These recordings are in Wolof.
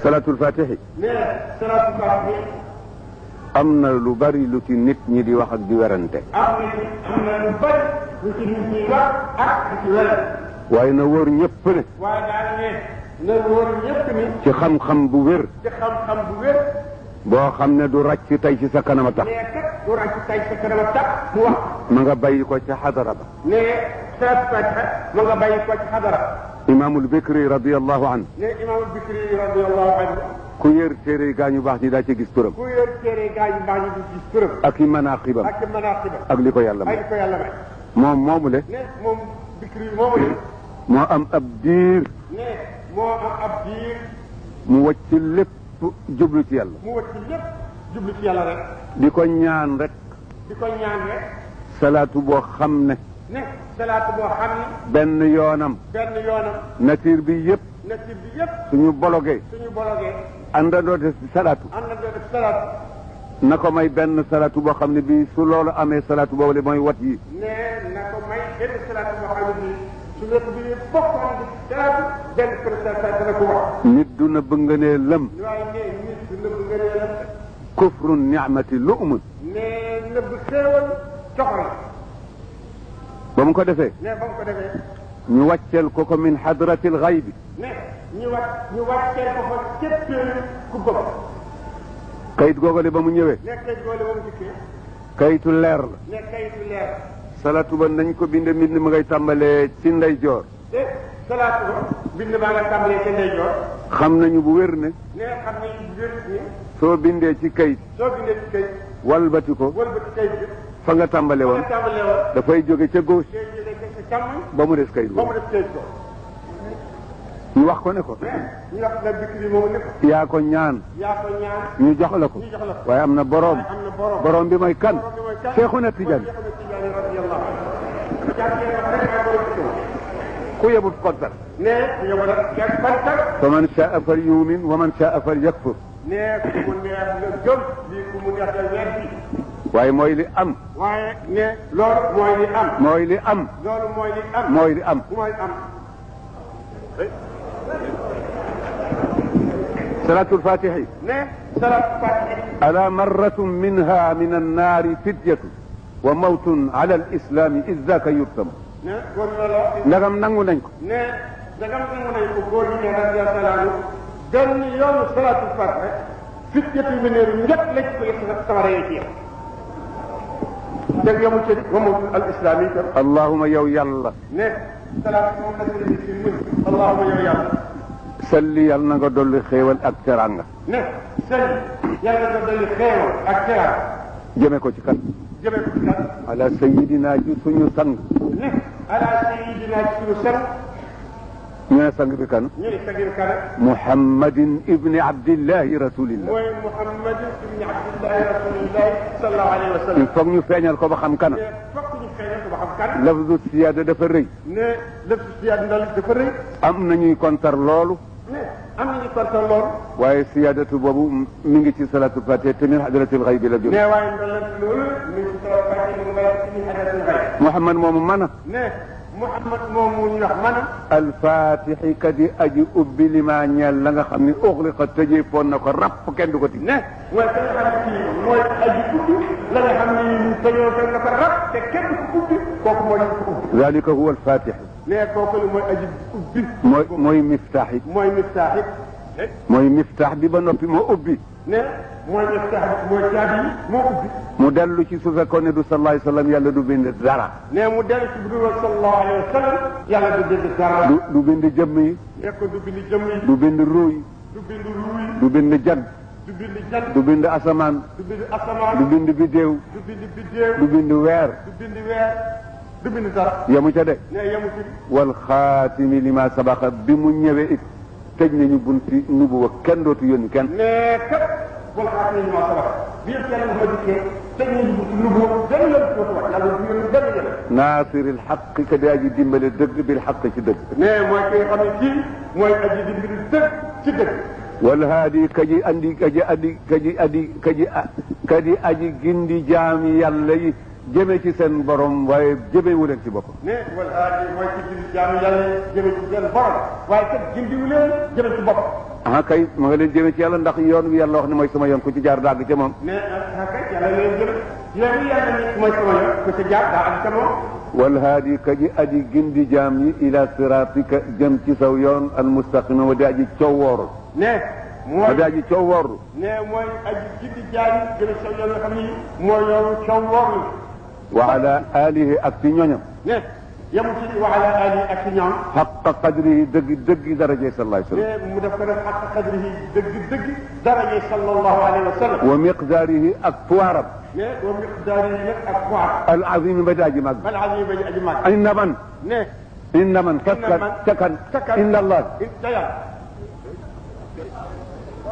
salaatul fatihi. nee salaatul fatihi. am na lu bari lu ci nit ñi di wax ak di werante. am na lu bari lu ci nit ñi wax ak di ci werante. waaye na wóor ñëpp ne. waaye daal ne na wóor ñëpp ni. ci xam-xam bu wér. ci xam-xam bu wér. boo xam ne du ràcc tey ci sa kanam a tax. nee kat du ràcc tey ci sa kanam a tax mu wax. ma nga bàyyi ko ca xadara ba. nee salaatul fatiha ma nga bàyyi ko ci xadara. imaamul Bikri radiyallahu anhu. nee imaamul Bikri radiyallahu anhu. ku yër téere gaa ñu baax ñi daa ci gis turam. ku yër téere gaa ñu baax ñi di gis turam. ak i manaqibam. ak i manaqibam. ak li ko yàlla may. ak li ko yàlla may. moom moomu le. nee moom Bikri moomu le. moo am ab diir. nee moo am ab diir. mu wàcc lépp jublu ci yàlla. mu wàcc lépp jublu ci yàlla rek. di ko ñaan rek. di ko ñaan rek. salaatu boo xam ne. ne salaatu boo xam ne. benn yoonam. benn yoonam. nature bi yëpp. nature bi yëpp. suñu bologee. suñu bologee. àndandoo def salaatu. àndandoo def salaatu. na ko may benn salaatu boo xam ne bii su loolu amee salaatu boobu le mooy wat yi. nee na ko may benn salaatu boo xam ne bii su nekk bi bokkoon di salaatu benn présentation dana ko wax. nit du na bëgg ne lëm. waaye nee nit du nëbb nga nee la. kufru ni'mati lu'mun. nee nëbb xéewal coxor. ba mu ko defee. nee ba mu ko defee. ñu wàcceel ko min hadratil ghaybi. nee ñu wàcceel ko fa képp ku bëgg. kayit googale ba mu ñëwee. nee kayit googale ba mu dikkee. kayitu leer la. nee kayitu leer. salaatu ba nañ ko binde mbind ma ngay tàmbalee ci ndeyjoor. te salaatu ba bind maa nga tàmbalee ci ndeyjoor. xam nañu bu wér ne. nee xam nañu bu wér ni. soo bindee ci kayit. soo bindee ci kayit. walbati ko. walbati kayit bi. fa nga tàmbale woon. dafay jóge ca gauche. ba mu des kayit ba mu des kayit ko. ñu wax ko ne ko. ñu wax na Bikri moomu ne ko. yaa ko ñaan. yaa ko ñaan. ñu jox la ko. waaye am na boroom. boroom bi mooy kan. Seexuna Tijaan. ku yebut kontar. nee ku yebut kontar. fa man shaa fal yumin wa man shaa fal yakfur. nee ku mu neex nga gëm lii ku mu neex nga weddi. waaye mooy li am. waaye ne loolu mooy li am. mooy li am. loolu mooy li am. mooy li am. mooy am. salaatul fatihi. ne salaatul fatihi. ala marratun minha min annaari fidyatu wa mawtun ala alislami id zaka yurtam. ne góor la. ndagam nangu nañ ko. ne ndagam nangu nañ ko góor ñi ne radiyallahu anhu benn yoonu salaatul fatihi fidyatu min neeru njëkk la ci ko sawara yi ci dégg yomul ci wa mawtun al islami tam. allahuma yow yàlla. ne salaatu moom la ñu ci mën. allahuma yow yàlla. salli yàlla na nga dolli xéewal ak teraanga. ne salli yàlla na nga dolli xéewal ak teraanga. jëme ko ci kan. jëme ko ci kan. ala sayidina ci suñu sang. ne ala sayidina ci suñu sang. ñu ne sang bi kan. ñu ne sang bi kan. muhammadin ibni abdillahi rasulillah. mooy muhammadin ibni abdillahi rasulillahi sallallahu alayhi wa sallam. il faut ñu feeñal ko ba xam kana. ne foog ñu feeñal ko ba xam kan. lafzu siyaada dafa rëy. ne lafzu siyaada dafa rëy. am nañuy kontar loolu. ne am nañu kontar loolu. waaye siyaadatu boobu mi ngi ci salaatul fatiha te min hadratil ghaybi la jóge. ne waaye loolu mi ngi ci salaatul fatiha min hadratil ghaybi. Muhammad moomu mën a. ne Muhammad moomu ñu wax mën a. alfatixi kadi aji ubbi li maa ñeel la nga xam ni uxliqa tëjee foon na ko rapp kenn du ko tij. ne mooy ka nga xam ne mooy aji ubbi la nga xam ne tëjoo ko na ko rapp te kenn du ko ubbi kooku mooy ko ubbi. dalika huwa alfatix. ne kooku mooy aji ubbi. mooy miftaax it. mooy miftaax it. mooy miftaax bi ba noppi moo ubbi. ne mooy miftaax mooy caabi yi moo ubbi. mu dellu ci su fekkoon ne du sallallahu alayhi wa sallam yàlla du bind dara. ne mu dellu ci bu dul sallallahu alayhi wa sallam yàlla du bind dara. du bind jëmm yi. nekk du bind jëmm yi. du bind ruu yi. du bind ruu yi. du bind jant. du bind jant. du bind asamaan. du bind asamaan. du bind biddéew. du bind biddéew. du bind weer. du bind weer. du bind dara. yemu ca de. ne yemu ci. wal xaatimi lima sabaqa bi mu ñëwee it tëj nañu bunti nubuwa kenn dootu yónni kenn. ne kat wal xaatimi lima sabaqa bi yëpp yàlla ma dikkee tëj nañu bunti nubuwa benn yoon dootu wax yàlla du yónni benn yoon. naasiril xaq ka di aji dimbale dëgg bil xaq ci dëgg. ne mooy ki nga xam ne kii mooy aji dimbali dëgg ci dëgg. wal haadi kaji andi kaji adi kaji adi kaji kadi aji gindi jaami yàlla yi jëmee ci seen borom waaye jëmeewu leen ci boppam. ne wal haadi mooy ci gindi jaamu yàlla jëmee ci seen borom waaye kat gindiwu leen jëmee ci boppam. ah kay ma nga leen jëmee ci yàlla ndax yoon wi yàlla wax ne mooy sama yoon ku ci jaar dàgg ca moom. ne ah kay yàlla leen jëmee yoon wi yàlla ni mooy sama yoon ku ci jaar daa àgg ca moom. wal haadi ka ji aji gindi jaam yi ila siratika jëm ci saw yoon al mustaqima wa di aji coow wooru. ne mooy wa di aji coow wooru. ne mooy aji gindi jaam yi jëmee ci saw yoon nga xam ni mooy yoonu coow wooru. wa ala alihi ak ci ñoñam. ne yemu ci wa ala alihi ak ci ñoom. xaqa qadrihi dëgg daraje sallallahu alayhi wa sallam. ne mu def ko def xaqa qadrihi dëgg daraje sallallahu alayhi wa sallam. wa miqdaarihi ak tuwaaram. ne wa miqdaarihi nag ak poids. al azim ba di aji mag. al azim ba di aji mag. inna man. ne. inna man cakan inna allah.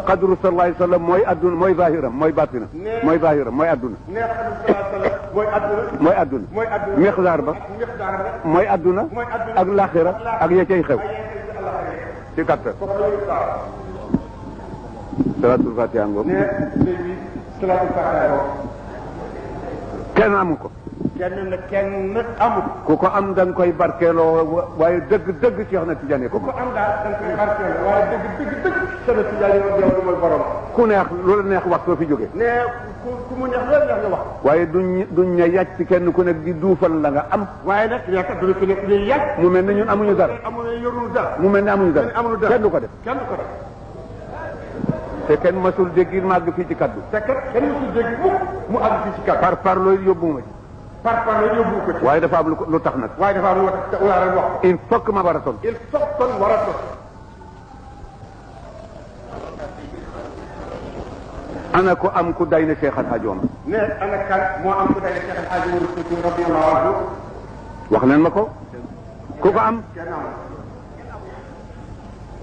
qadru sallallahu alayhi wa sallam mooy adduna mooy zahiram mooy batina. mooy zahiram mooy adduna. ne qadru sallallahu alayhi wa sallam mooy adduna. mooy adduna. mooy adduna. miqdaar ba. mooy adduna. ak laaxira ak ya cay xew. ci kattan. salaatul fatiha ngoog. ne léegi salaatul fatiha ngoog. kenn amu ko. kenn amu ko. ku ko am da nga koy barkeeloo waaye dëgg Cheikh na Tidiane ko. ku ko am daal da nga koy barkeeloo waaye dëgg Cheikh na Tidiane yow mooy borom. ku neex lu la neex wax soo fi jógee. ne ku mu neex loolu neex nga wax. waaye duñ ne yàcc kenn ku nekk di duufal la nga am. waaye nag yaakaar duñu fi nekk di yàgg. mu mel ne ñun amuñu dara. yorul dara. mu mel ne amuñu dara. kenn du ko def. kenn du ko def. te kenn masul dégg màgg fii ci kaddu. te kat kenn masul dégg mu àgg fii ci kaddu. par loolu yóbbu ma ci. par la yóbbu ko ci. waaye dafa am lu tax nag. waaye dafa am lu tax war a wax. il faut que ma war a tontu. il faut kon war a tontu. ana ko am ku day ne Cheikh Al Hadj Omar. ne ana kan moo am ku day ne Cheikh Al Hadj Omar Fouti radiyallahu anhu. wax leen ma ko. ku ko am.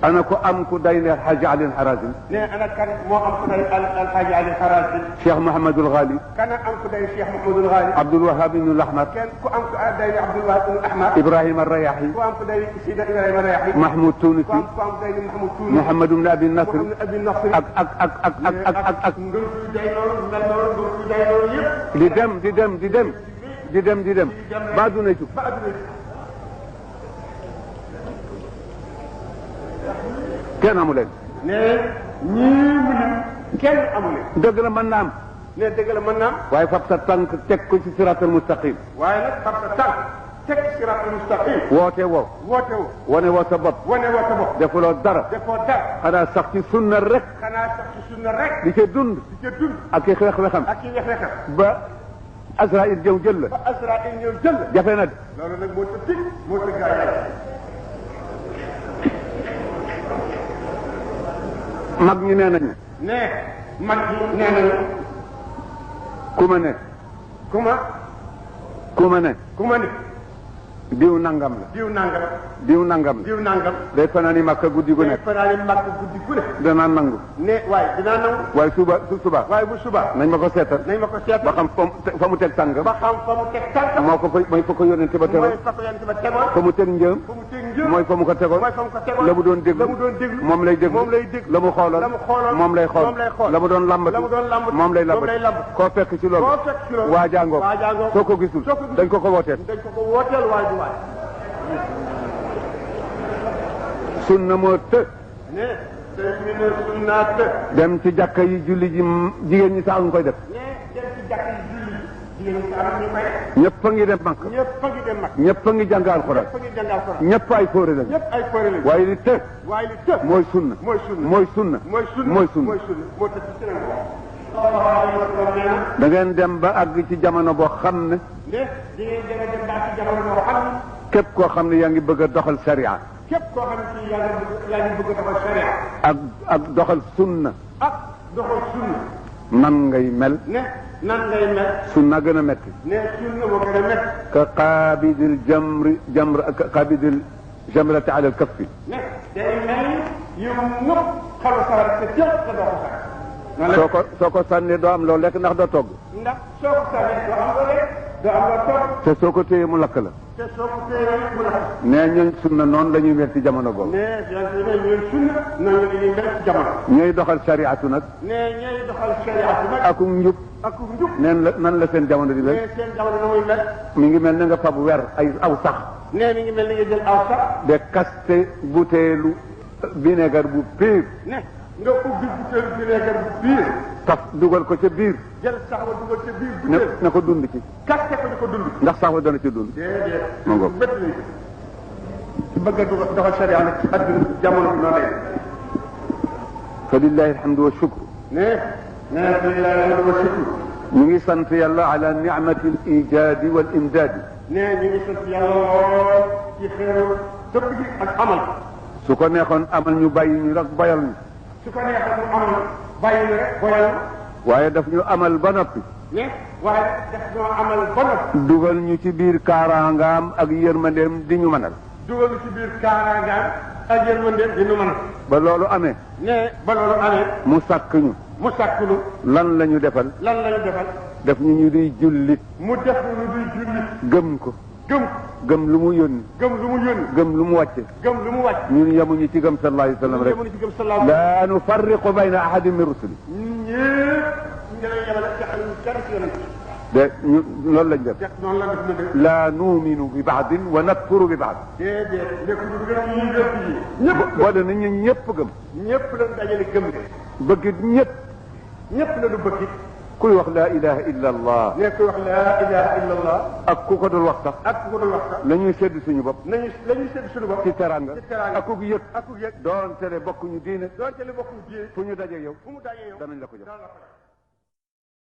ana ko am ku day ne Hadj Ali Harazim. ne ana kan moo am ku day Al Hadj Ali Harazim. Cheikh Mouhamadul Ghali. kan am ku day Cheikh Mouhamadul Ghali. Abdul Wahab ibn Ahmad. kenn ku am ku day Abdul Wahab ibn Ahmad. Ibrahima Rayahi. ku am ku day Sida Ibrahima Rayahi. Mahmoud Tunisi. ku am ku day Mahmoud Tunisi. Mouhamad ibn Abi Nasr. ak. di dem. ba du ne ci. kenn amu leen. ne ñii mu lim kenn amu leen. dëgg la mën naa am. ne dëgg la mën naa am. waaye fab sa tànk teg ko ci siratal mustaqim. waaye nag fab sa tànk teg ci siratal mustaqim. woote woo. wane woo sa bopp. defuloo dara. xanaa sax ci sunna rek. di ca dund. ak i xeex-xeexam. ba Azraïl ñëw jël la. jafe na de. loolu nag moo tëdd moo tëgg mag ñi nee nañu. mag ñi nee nañu. ku ma ne. diw nangam la. diw nangam la. day fanaani Makka guddi gu nekk. danaa nangu. dinaa nangu. waaye bu suba. nañ ma ko seetal. ba xam fa mu teg tàngam. moo ko mooy fa ko yónnente ba tegoon. fa mu teg njëm. mooy fa mu ko tegoon. la mu doon déglu. moom lay déglu. la mu xooloon. moom lay xool. la mu doon lambatu. moom lay lambatu. koo fekk ci loolu. waa jàngoo. soo ko gisul. dañ ko wooteel. sunna moo të. dem ci jàkka yi julli ji jigéen ñi sax ñu koy def. ñëpp a ngi dem Makka. ñëpp a ngi jàng alxuraan. ñëpp ay fóore lañu. waaye li të. mooy sunna. mooy sunna. da ngeen dem ba àgg ci jamono boo xam ne. képp koo xam ne yaa ngi bëgg a doxal sharia. ak doxal sunna. nan ngay mel. sunna gën a metti. ka qaabidil qaabidil jamrati ala al kaffi. soo ko sànnee doo am loo lekk ndax doo togg. doo am loo toog. te soo ko téye mu lakk la. te soo ko téye mu lakk. nee ñooñ sunna noonu la ñuy mel ci jamono boobu. nee ñooy sunna noonu la ñuy mel ci jamono. ñooy doxal shariatu nag. nee ñooy doxal shariatu nag. akum njub. akum njub. nan la seen jamono di mel. nee seen jamono na muy mel. mi ngi mel na nga fab wer aw sax. nee mi ngi mel ni nga jël aw sax. de kaste buteelu vinaigre bu piir. ne nga ubbi buteelu vinaigre bu piir. taf dugal ko ca biir. jël sax wa dugal ca biir butéel. na ko dund ci. kaste ko di ko dund. ndax sax wa dana ci dund. déedéet. ma ngoog bët lañ ci bëgg a doxal sharia nag ci àdduna jamono bi noonu lay. fa lillahi alhamdu wa shukru. fa lillahi alhamdu wa shukru. ñu ngi sant yàlla ala ni'mati al ijaadi wal imdaadi. ñu ngi sant yàlla lool ci xeeru tëbb gi ak amal. su ko neexoon amal ñu bàyyi ñu rek boyal ñu. su ko neexoon mu amal bàyyi ñu rek boyal ñu. waaye daf ñu amal ba noppi. waaye daf ñoo amal ba noppi. dugal ñu ci biir kaaraangaam ak yërmandeem di ñu mënal. dugal ñu ci biir kaaraangaam ak yërmandeem di ñu mënal. ba loolu amee. ba loolu amee. mu sàkk ñu. mu sàkk ñu. lan la ñu defal. lan la ñu defal. def ñu di jullit. mu def ñu di jullit. gëm ko. gëm lu mu yónni. gëm lu mu yónni. gëm lu mu wàcce. gëm lu mu wàcce. ñun yemuñu ci gëm sallallahu alayhi wa sallam rek. yemuñu ci gëm sallallahu alayhi wa sallam. laa nufarriqu bayna ahadin min rusuli. ñun ñëpp ñu ngi yemale ci kenn ci yonent. de ñu loolu lañ def. noonu la def na de. laa nuuminu bi baadin wa nakfuru bi baad. déedéet lépp lu gën a ñuy def yi. ñëpp boole na ñu ñëpp gëm. ñëpp lañ dajale gëm de. bëggit ñëpp. ñëpp la du bëggit. kuy wax laa ilaha illa allah. nekk wax laa ilaha illa allah. ak ku ko dul wax sax. ak ku ko dul wax sax. la ñuy sédd suñu bopp. la ñuy sédd suñu bopp. ci teranga. ak ku yëg. doonte ne bokkuñu diine. doonte ne bokkuñu diine. fu ñu daje yow. fu mu daje yow. danañ la ko jox.